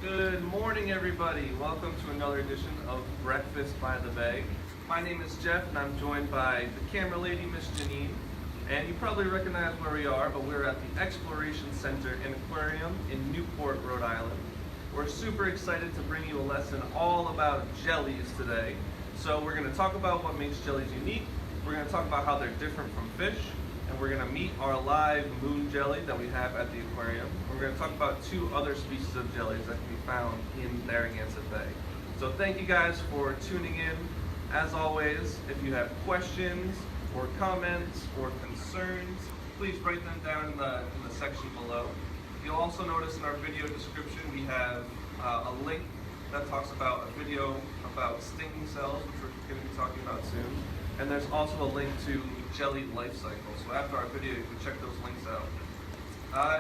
Good morning, everybody. Welcome to another edition of Breakfast by the Bay. My name is Jeff, and I'm joined by the camera lady, Miss Janine. And you probably recognize where we are, but we're at the Exploration Center and Aquarium in Newport, Rhode Island. We're super excited to bring you a lesson all about jellies today. So we're going to talk about what makes jellies unique. We're going to talk about how they're different from fish. And we're going to meet our live moon jelly that we have at the aquarium. We're going to talk about two other species of jellies that can be found in Narragansett Bay. So thank you guys for tuning in. As always, if you have questions or comments or concerns, please write them down in the section below. You'll also notice in our video description we have a link that talks about a video about stinging cells, which we're going to be talking about soon. And there's also a link to jelly life cycle. So after our video, you can check those links out.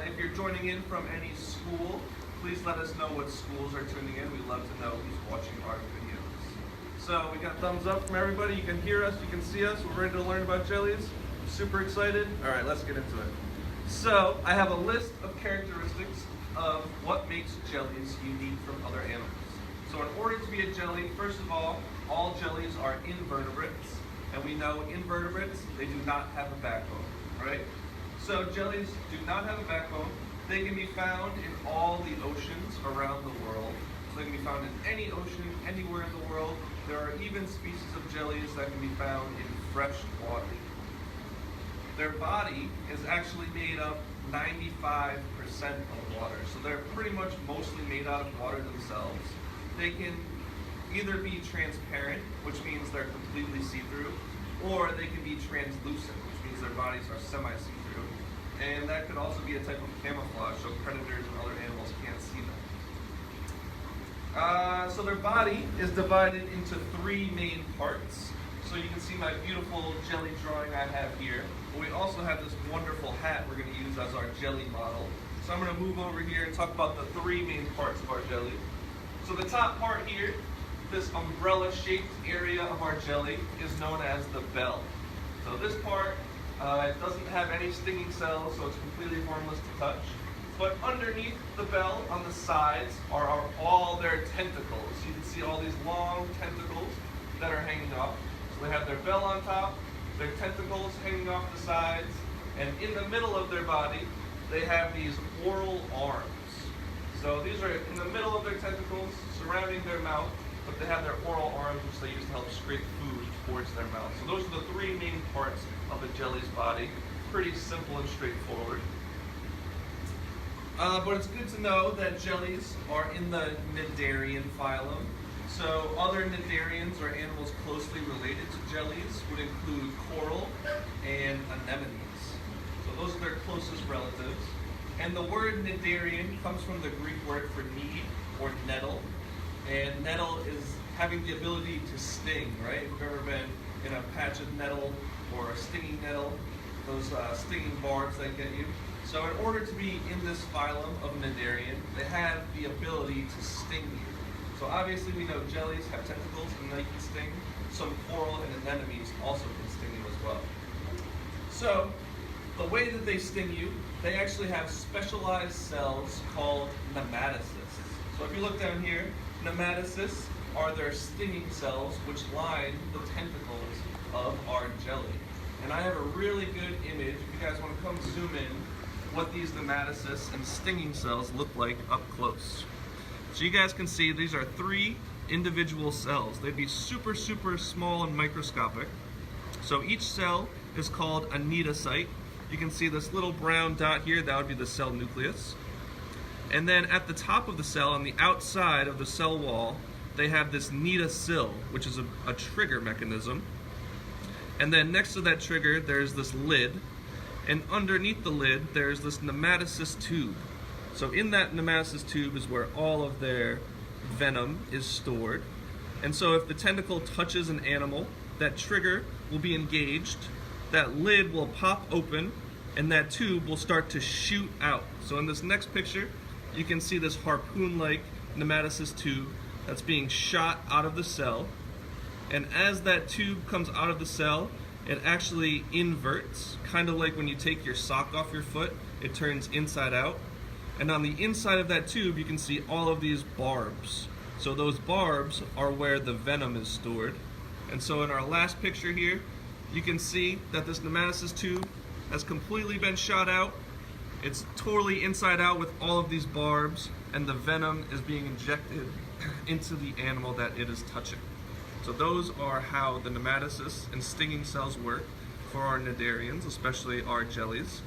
If you're joining in from any school, please let us know what schools are tuning in. We'd love to know who's watching our videos. So we got thumbs up from everybody. You can hear us, you can see us. We're ready to learn about jellies. I'm super excited. All right, let's get into it. So I have a list of characteristics of what makes jellies unique from other animals. So in order to be a jelly, first of all jellies are invertebrates. And we know invertebrates, they do not have a backbone, right? So jellies do not have a backbone. They can be found in all the oceans around the world. So they can be found in any ocean, anywhere in the world. There are even species of jellies that can be found in fresh water. Their body is actually made up 95% of water. So they're pretty much mostly made out of water themselves. They can either be transparent, which means they're completely see-through, or they can be translucent, which means their bodies are semi-see-through. And that could also be a type of camouflage, so predators and other animals can't see them. So their body is divided into three main parts. So you can see my beautiful jelly drawing I have here. But we also have this wonderful hat we're going to use as our jelly model. So I'm going to move over here and talk about the three main parts of our jelly. So the top part here, this umbrella-shaped area of our jelly, is known as the bell. So this part, it doesn't have any stinging cells, so it's completely harmless to touch. But underneath the bell, on the sides, are all their tentacles. You can see all these long tentacles that are hanging off. So they have their bell on top, their tentacles hanging off the sides, and in the middle of their body, they have these oral arms. So these are in the middle of their tentacles, surrounding their mouth, but they have their oral arms, which they use to help scrape food towards their mouth. So those are the three main parts of a jelly's body. Pretty simple and straightforward. But it's good to know that jellies are in the Cnidarian phylum. So other cnidarians, or animals closely related to jellies, would include coral and anemones. So those are their closest relatives. And the word cnidarian comes from the Greek word for need or nettle. And nettle is having the ability to sting, right? If you've ever been in a patch of nettle or a stinging nettle, those stinging barbs that get you. So in order to be in this phylum of cnidarian, they have the ability to sting you. So obviously we know jellies have tentacles and they can sting. Some coral and anemones also can sting you as well. So the way that they sting you, they actually have specialized cells called nematocysts. So if you look down here, nematocysts are their stinging cells which line the tentacles of our jelly. And I have a really good image, if you guys want to come zoom in, what these nematocysts and stinging cells look like up close. So you guys can see these are three individual cells. They'd be super, super small and microscopic. So each cell is called a cnidocyte. You can see this little brown dot here, that would be the cell nucleus. And then at the top of the cell, on the outside of the cell wall, they have this cnidocyl, which is a trigger mechanism. And then next to that trigger, there's this lid. And underneath the lid, there's this nematocyst tube. So in that nematocyst tube is where all of their venom is stored. And so if the tentacle touches an animal, that trigger will be engaged, that lid will pop open, and that tube will start to shoot out. So in this next picture, you can see this harpoon-like nematocyst tube that's being shot out of the cell. And as that tube comes out of the cell, it actually inverts, kind of like when you take your sock off your foot, it turns inside out. And on the inside of that tube, you can see all of these barbs. So those barbs are where the venom is stored. And so in our last picture here, you can see that this nematocyst tube has completely been shot out. It's totally inside out with all of these barbs, and the venom is being injected into the animal that it is touching. So those are how the nematocysts and stinging cells work for our cnidarians, especially our jellies.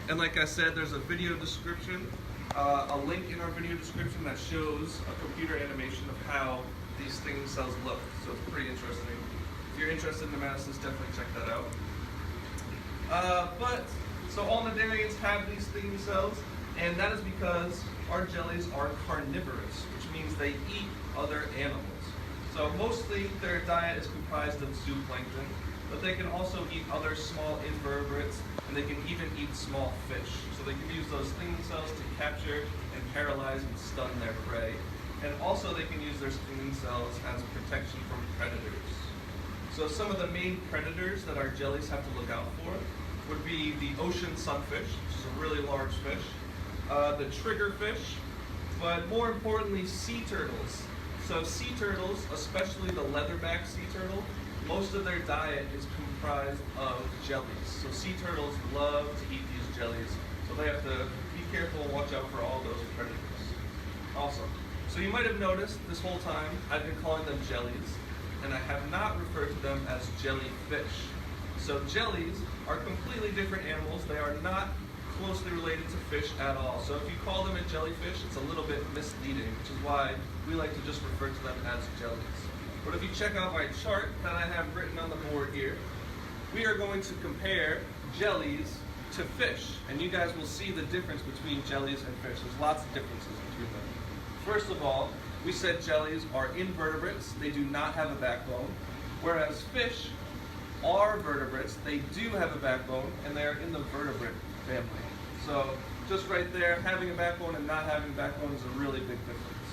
And like I said, there's a video description, a link in our video description that shows a computer animation of how these stinging cells look. So it's pretty interesting. If you're interested in nematocysts, definitely check that out. So all cnidarians have these stinging cells, and that is because our jellies are carnivorous, which means they eat other animals. So mostly their diet is comprised of zooplankton, but they can also eat other small invertebrates, and they can even eat small fish. So they can use those stinging cells to capture and paralyze and stun their prey. And also they can use their stinging cells as protection from predators. So some of the main predators that our jellies have to look out for would be the ocean sunfish, which is a really large fish, the triggerfish, but more importantly, sea turtles. So sea turtles, especially the leatherback sea turtle, most of their diet is comprised of jellies. So sea turtles love to eat these jellies, so they have to be careful and watch out for all those predators. Awesome. So you might have noticed this whole time I've been calling them jellies, and I have not referred to them as jellyfish. So jellies are completely different animals. They are not closely related to fish at all. So if you call them a jellyfish, it's a little bit misleading, which is why we like to just refer to them as jellies. But if you check out my chart that I have written on the board here, we are going to compare jellies to fish. And you guys will see the difference between jellies and fish. There's lots of differences between them. First of all, we said jellies are invertebrates. They do not have a backbone. Whereas fish are vertebrates. They do have a backbone, and they are in the vertebrate family. So just right there, having a backbone and not having a backbone is a really big difference.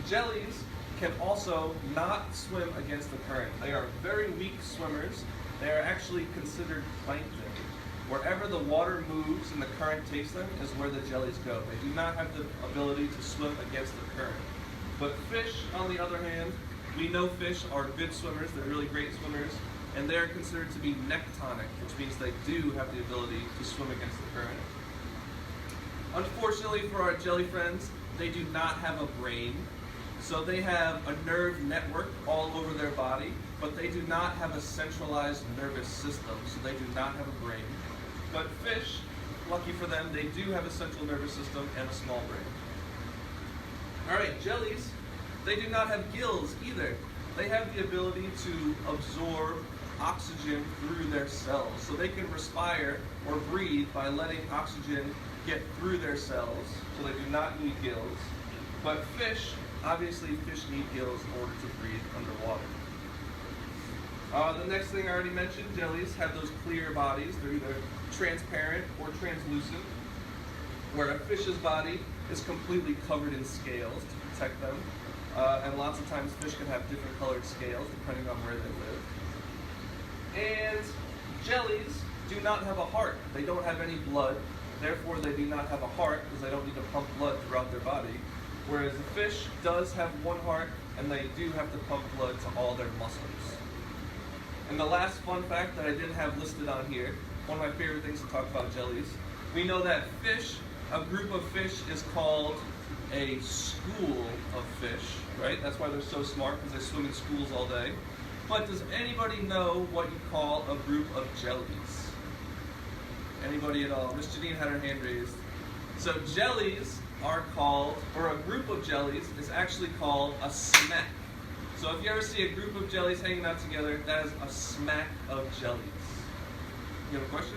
Jellies can also not swim against the current. They are very weak swimmers. They are actually considered plankton. Wherever the water moves and the current takes them is where the jellies go. They do not have the ability to swim against the current. But fish, on the other hand, we know fish are good swimmers. They're really great swimmers. And they're considered to be nectonic, which means they do have the ability to swim against the current. Unfortunately for our jelly friends, they do not have a brain. So they have a nerve network all over their body, but they do not have a centralized nervous system, so they do not have a brain. But fish, lucky for them, they do have a central nervous system and a small brain. All right, jellies, they do not have gills either. They have the ability to absorb oxygen through their cells. So they can respire or breathe by letting oxygen get through their cells. So they do not need gills. But fish, obviously fish need gills in order to breathe underwater. The next thing I already mentioned, jellies have those clear bodies. They're either transparent or translucent, where a fish's body is completely covered in scales to protect them. And lots of times fish can have different colored scales depending on where they live. And jellies do not have a heart. They don't have any blood. Therefore, they do not have a heart because they don't need to pump blood throughout their body. Whereas the fish does have one heart, and they do have to pump blood to all their muscles. And the last fun fact that I didn't have listed on here, one of my favorite things to talk about jellies, we know that fish, a group of fish is called a school of fish, right? That's why they're so smart, because they swim in schools all day. But does anybody know what you call a group of jellies? Anybody at all? Miss Janine had her hand raised. So jellies are called, or a group of jellies is actually called a smack. So if you ever see a group of jellies hanging out together, that is a smack of jellies. You have a question?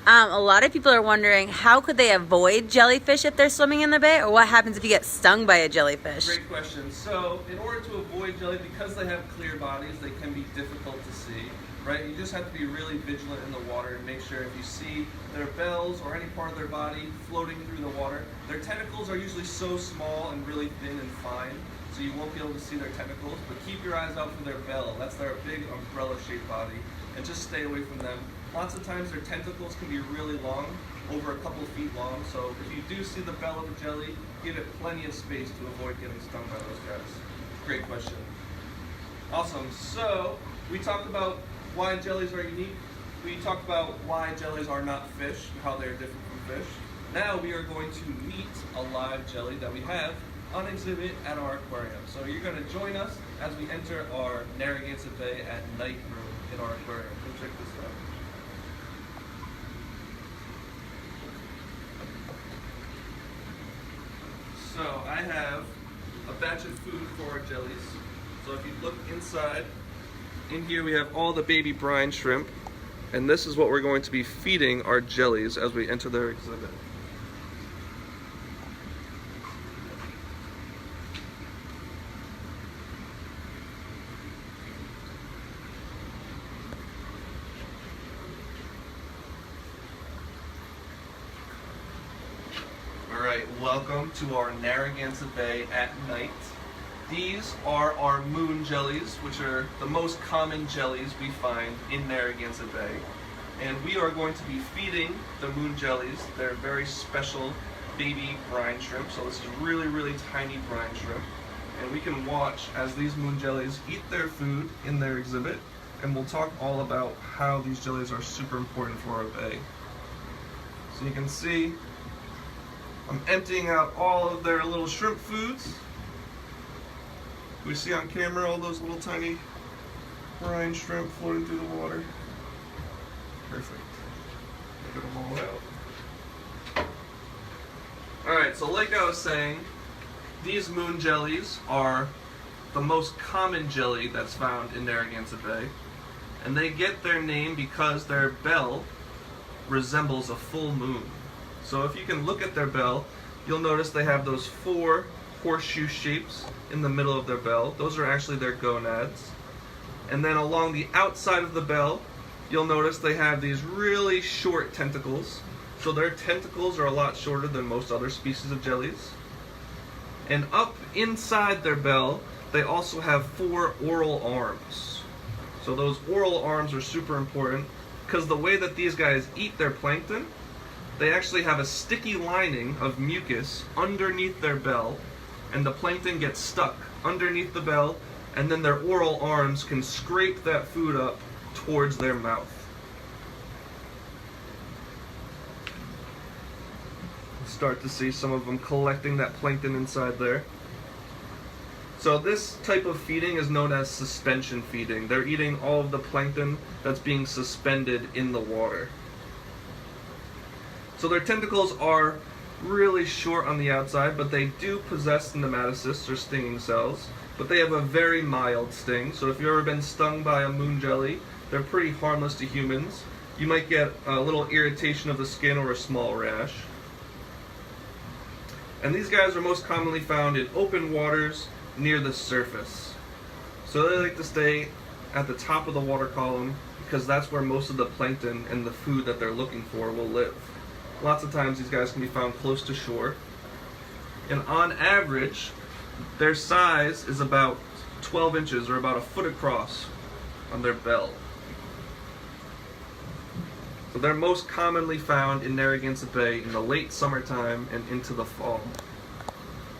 A lot of people are wondering, how could they avoid jellyfish if they're swimming in the bay? Or what happens if you get stung by a jellyfish? Great question. So in order to avoid jelly, because they have clear bodies, they can be difficult to see, right? You just have to be really vigilant in the water and make sure if you see their bells or any part of their body floating through the water, their tentacles are usually so small and really thin and fine, so you won't be able to see their tentacles, but keep your eyes out for their bell. That's their big umbrella-shaped body, and just stay away from them. Lots of times their tentacles can be really long, over a couple feet long, so if you do see the bell of a jelly, give it plenty of space to avoid getting stung by those guys. Great question. Awesome. So we talked about why jellies are unique. We talked about why jellies are not fish and how they're different from fish. Now we are going to meet a live jelly that we have on exhibit at our aquarium. So you're going to join us as we enter our Narragansett Bay at night room in our aquarium. Come check this out. So I have a batch of food for our jellies. So if you look inside, in here we have all the baby brine shrimp, and this is what we're going to be feeding our jellies as we enter their exhibit. Alright, welcome to our Narragansett Bay at night. These are our moon jellies, which are the most common jellies we find in Narragansett Bay. And we are going to be feeding the moon jellies their very special baby brine shrimp. So this is really, really tiny brine shrimp. And we can watch as these moon jellies eat their food in their exhibit. And we'll talk all about how these jellies are super important for our bay. So you can see I'm emptying out all of their little shrimp foods. We see on camera all those little tiny brine shrimp floating through the water. Perfect. Get them all out. Alright, so like I was saying, these moon jellies are the most common jelly that's found in Narragansett Bay. And they get their name because their bell resembles a full moon. So if you can look at their bell, you'll notice they have those 4 horseshoe shapes in the middle of their bell. Those are actually their gonads. And then along the outside of the bell, you'll notice they have these really short tentacles. So their tentacles are a lot shorter than most other species of jellies. And up inside their bell, they also have 4 oral arms. So those oral arms are super important because the way that these guys eat their plankton, they actually have a sticky lining of mucus underneath their bell, and the plankton gets stuck underneath the bell, and then their oral arms can scrape that food up towards their mouth. Start to see some of them collecting that plankton inside there. So this type of feeding is known as suspension feeding. They're eating all of the plankton that's being suspended in the water. So their tentacles are really short on the outside, but they do possess nematocysts or stinging cells, but they have a very mild sting. So if you've ever been stung by a moon jelly, they're pretty harmless to humans. You might get a little irritation of the skin or a small rash. And these guys are most commonly found in open waters near the surface. So they like to stay at the top of the water column because that's where most of the plankton and the food that they're looking for will live. Lots of times these guys can be found close to shore. And on average, their size is about 12 inches or about a foot across on their bell. So they're most commonly found in Narragansett Bay in the late summertime and into the fall.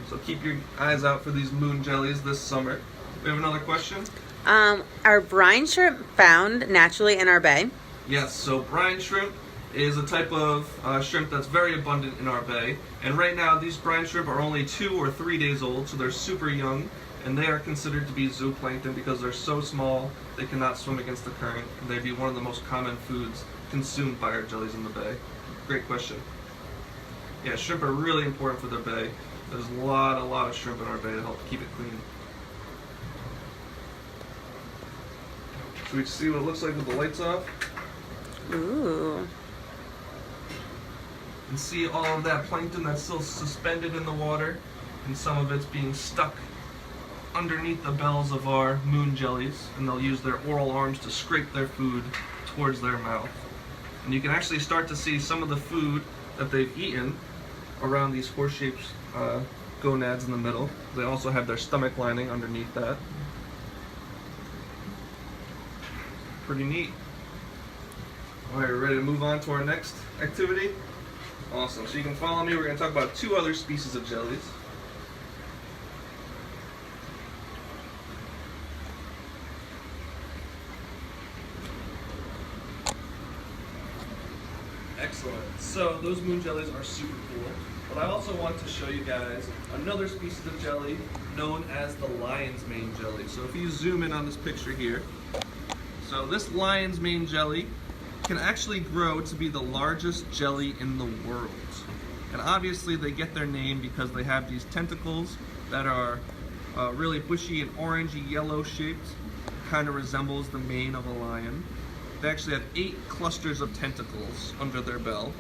So keep your eyes out for these moon jellies this summer. We have another question? Are brine shrimp found naturally in our bay? Yes, so brine shrimp is a type of shrimp that's very abundant in our bay. And right now these brine shrimp are only 2 or 3 days old, so they're super young. And they are considered to be zooplankton because they're so small they cannot swim against the current. And they'd be one of the most common foods consumed by our jellies in the bay. Great question. Yeah, shrimp are really important for their bay. There's a lot of shrimp in our bay to help keep it clean. Should we see what it looks like with the lights off? Ooh. And see all of that plankton that's still suspended in the water, and some of it's being stuck underneath the bells of our moon jellies, and they'll use their oral arms to scrape their food towards their mouth. And you can actually start to see some of the food that they've eaten around these horse-shaped gonads in the middle. They also have their stomach lining underneath that. Pretty neat. Alright, ready to move on to our next activity? Awesome. So you can follow me. We're going to talk about two other species of jellies. Excellent. So those moon jellies are super cool. But I also want to show you guys another species of jelly known as the lion's mane jelly. So if you zoom in on this picture here, so this lion's mane jelly can actually grow to be the largest jelly in the world. And obviously they get their name because they have these tentacles that are really bushy and orangey yellow shaped, kind of resembles the mane of a lion. They actually have 8 clusters of tentacles under their bell.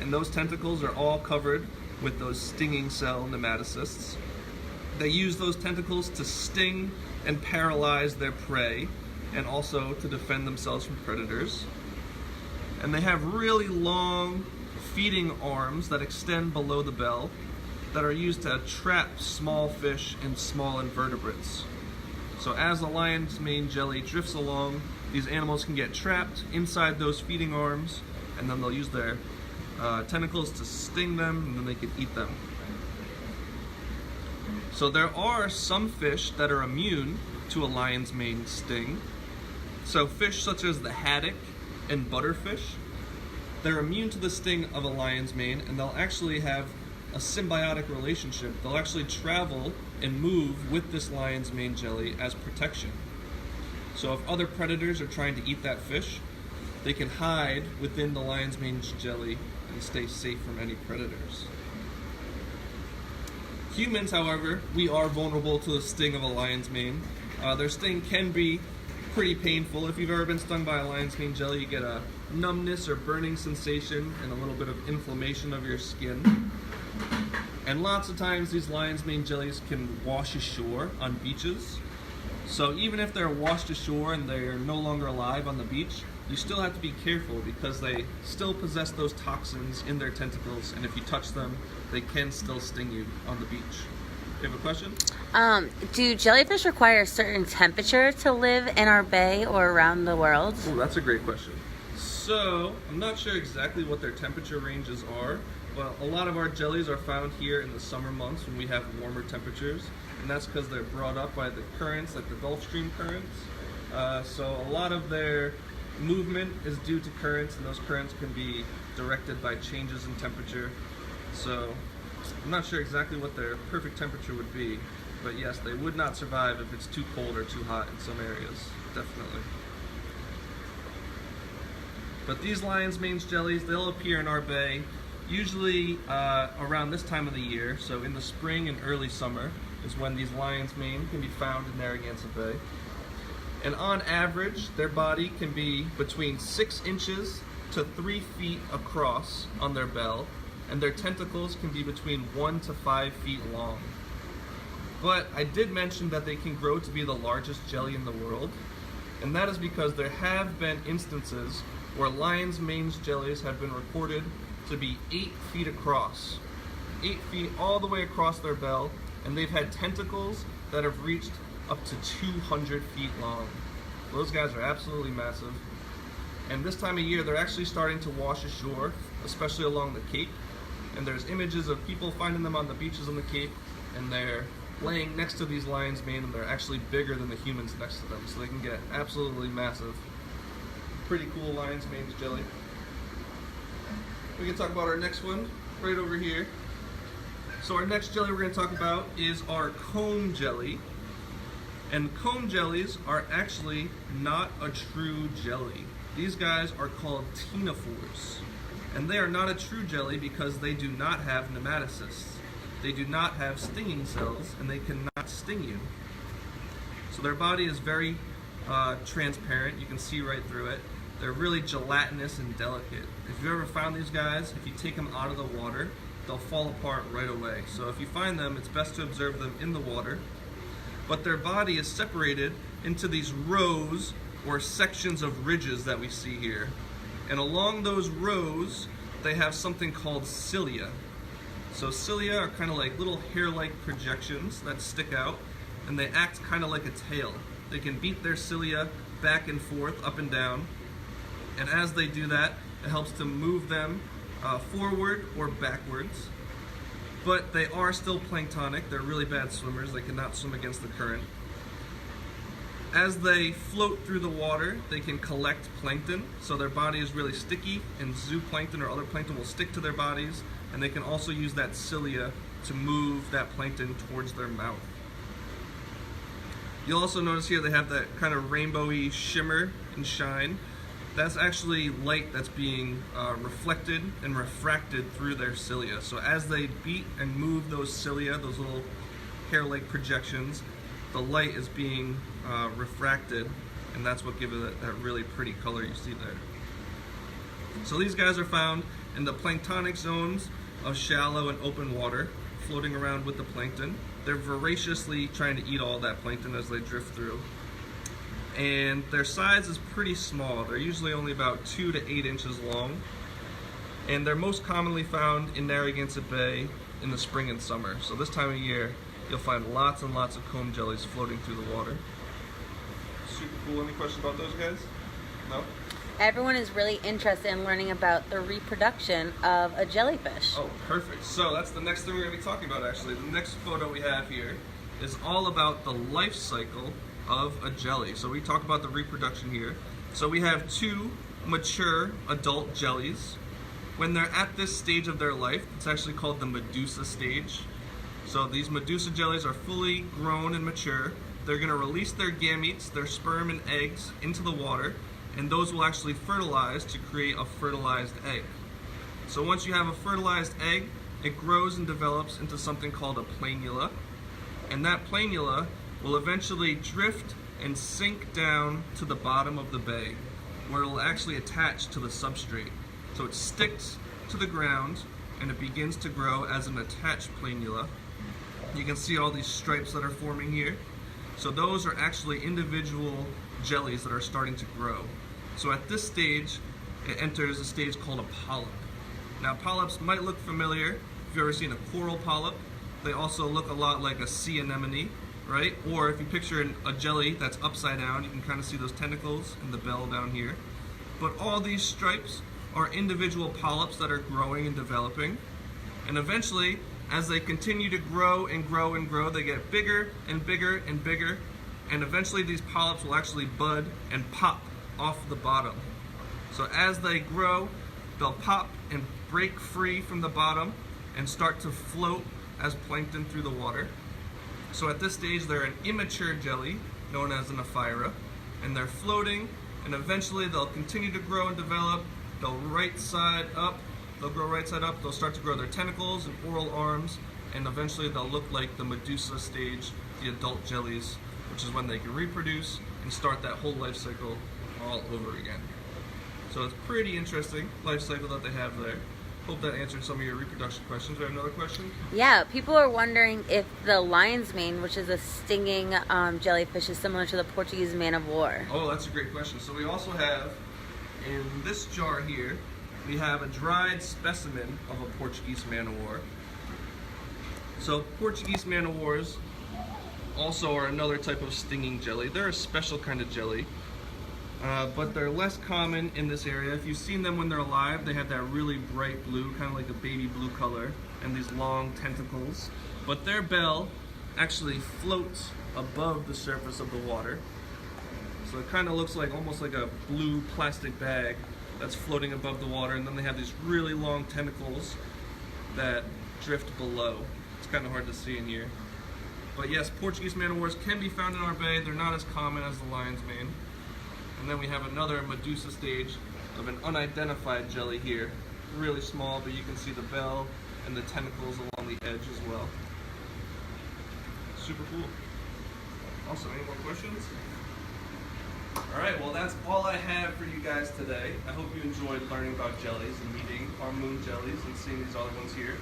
And those tentacles are all covered with those stinging cell nematocysts. They use those tentacles to sting and paralyze their prey, and also to defend themselves from predators. And they have really long feeding arms that extend below the bell that are used to trap small fish and small invertebrates. So as the lion's mane jelly drifts along, these animals can get trapped inside those feeding arms, and then they'll use their tentacles to sting them, and then they can eat them. So there are some fish that are immune to a lion's mane sting. So fish such as the haddock and butterfish, they're immune to the sting of a lion's mane, and they'll actually have a symbiotic relationship. They'll actually travel and move with this lion's mane jelly as protection. So if other predators are trying to eat that fish, they can hide within the lion's mane jelly and stay safe from any predators. Humans, however, we are vulnerable to the sting of a lion's mane. Their sting can be pretty painful. If you've ever been stung by a lion's mane jelly, you get a numbness or burning sensation and a little bit of inflammation of your skin. And lots of times these lion's mane jellies can wash ashore on beaches. So even if they're washed ashore and they're no longer alive on the beach, you still have to be careful because they still possess those toxins in their tentacles, and if you touch them, they can still sting you on the beach. You have a question? Do jellyfish require a certain temperature to live in our bay or around the world? Oh, that's a great question. So, I'm not sure exactly what their temperature ranges are, but a lot of our jellies are found here in the summer months when we have warmer temperatures, and that's because they're brought up by the currents, like the Gulf Stream currents. So a lot of their movement is due to currents, and those currents can be directed by changes in temperature. So I'm not sure exactly what their perfect temperature would be, but yes, they would not survive if it's too cold or too hot in some areas, definitely. But these lion's mane jellies, they'll appear in our bay usually around this time of the year. So in the spring and early summer is when these lion's mane can be found in Narragansett Bay. And on average, their body can be between 6 inches to 3 feet across on their bell, and their tentacles can be between 1 to 5 feet long. But I did mention that they can grow to be the largest jelly in the world, and that is because there have been instances where lion's mane jellies have been reported to be 8 feet across. 8 feet all the way across their bell, and they've had tentacles that have reached up to 200 feet long. Those guys are absolutely massive. And this time of year, they're actually starting to wash ashore, especially along the Cape. And there's images of people finding them on the beaches on the Cape, and they're laying next to these lion's mane, and they're actually bigger than the humans next to them, so they can get absolutely massive. Pretty cool lion's mane jelly. We can talk about our next one right over here. So our next jelly we're going to talk about is our comb jelly. And comb jellies are actually not a true jelly. These guys are called ctenophores. And they are not a true jelly because they do not have nematocysts. They do not have stinging cells, and they cannot sting you. So their body is very transparent. You can see right through it. They're really gelatinous and delicate. If you ever found these guys, if you take them out of the water, they'll fall apart right away. So if you find them, it's best to observe them in the water. But their body is separated into these rows or sections of ridges that we see here. And along those rows, they have something called cilia. So cilia are kind of like little hair-like projections that stick out, and they act kind of like a tail. They can beat their cilia back and forth, up and down, and as they do that, it helps to move them forward or backwards, but they are still planktonic. They're really bad swimmers. They cannot swim against the current. As they float through the water, they can collect plankton, so their body is really sticky, and zooplankton or other plankton will stick to their bodies, and they can also use that cilia to move that plankton towards their mouth. You'll also notice here they have that kind of rainbowy shimmer and shine. That's actually light that's being reflected and refracted through their cilia. So as they beat and move those cilia, those little hair-like projections, the light is being refracted, and that's what gives it that really pretty color you see there. So these guys are found in the planktonic zones of shallow and open water, floating around with the plankton. They're voraciously trying to eat all that plankton as they drift through. And their size is pretty small. They're usually only about 2 to 8 inches long. And they're most commonly found in Narragansett Bay in the spring and summer. So this time of year, you'll find lots and lots of comb jellies floating through the water. Super cool. Any questions about those guys? No? Everyone is really interested in learning about the reproduction of a jellyfish. Oh, perfect. So that's the next thing we're going to be talking about, actually. The next photo we have here is all about the life cycle of a jelly. So we talk about the reproduction here. So we have 2 mature adult jellies. When they're at this stage of their life, it's actually called the Medusa Stage. So these Medusa jellies are fully grown and mature. They're going to release their gametes, their sperm and eggs, into the water, and those will actually fertilize to create a fertilized egg. So once you have a fertilized egg, it grows and develops into something called a planula, and that planula will eventually drift and sink down to the bottom of the bay, where it will actually attach to the substrate. So it sticks to the ground and it begins to grow as an attached planula. You can see all these stripes that are forming here. So those are actually individual jellies that are starting to grow. So at this stage, it enters a stage called a polyp. Now polyps might look familiar if you've ever seen a coral polyp. They also look a lot like a sea anemone, right? Or if you picture a jelly that's upside down, you can kind of see those tentacles and the bell down here. But all these stripes are individual polyps that are growing and developing. And eventually, as they continue to grow and grow and grow, they get bigger and bigger and bigger. And eventually these polyps will actually bud and pop off the bottom. So as they grow, they'll pop and break free from the bottom and start to float as plankton through the water. So at this stage, they're an immature jelly known as an ephyra, and they're floating, and eventually they'll continue to grow and develop. They'll right side up, they'll grow right side up, they'll start to grow their tentacles and oral arms, and eventually they'll look like the Medusa stage, the adult jellies, which is when they can reproduce and start that whole life cycle all over again. So it's pretty interesting life cycle that they have there. Hope that answered some of your reproduction questions. Do you have another question? Yeah, people are wondering if the lion's mane, which is a stinging jellyfish, is similar to the Portuguese man of war. Oh, that's a great question. So we also have, in this jar here, we have a dried specimen of a Portuguese man of war. So Portuguese man of wars also are another type of stinging jelly. They're a special kind of jelly. But they're less common in this area. If you've seen them when they're alive, they have that really bright blue, kind of like a baby blue color, and these long tentacles. But their bell actually floats above the surface of the water. So it kind of looks like almost like a blue plastic bag that's floating above the water, and then they have these really long tentacles that drift below. It's kind of hard to see in here. But yes, Portuguese man of wars can be found in our bay. They're not as common as the lion's mane. And then we have another Medusa stage of an unidentified jelly here. Really small, but you can see the bell and the tentacles along the edge as well. Super cool. Also, any more questions? Alright, well that's all I have for you guys today. I hope you enjoyed learning about jellies and meeting our moon jellies and seeing these other ones here.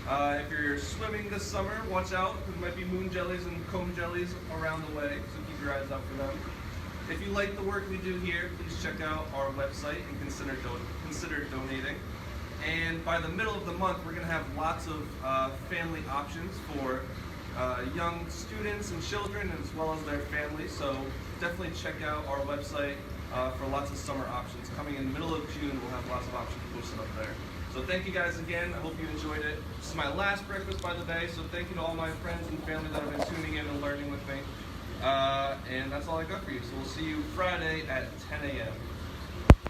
If you're swimming this summer, watch out. There might be moon jellies and comb jellies around the way, so keep your eyes out for them. If you like the work we do here, please check out our website and consider donating. And by the middle of the month, we're going to have lots of family options for young students and children, as well as their families. So definitely check out our website for lots of summer options. Coming in the middle of June, we'll have lots of options posted up there. So thank you guys again. I hope you enjoyed it. This is my last Breakfast by the Bay, so thank you to all my friends and family that have been tuning in and learning with me. And that's all I got for you. So we'll see you Friday at 10 a.m.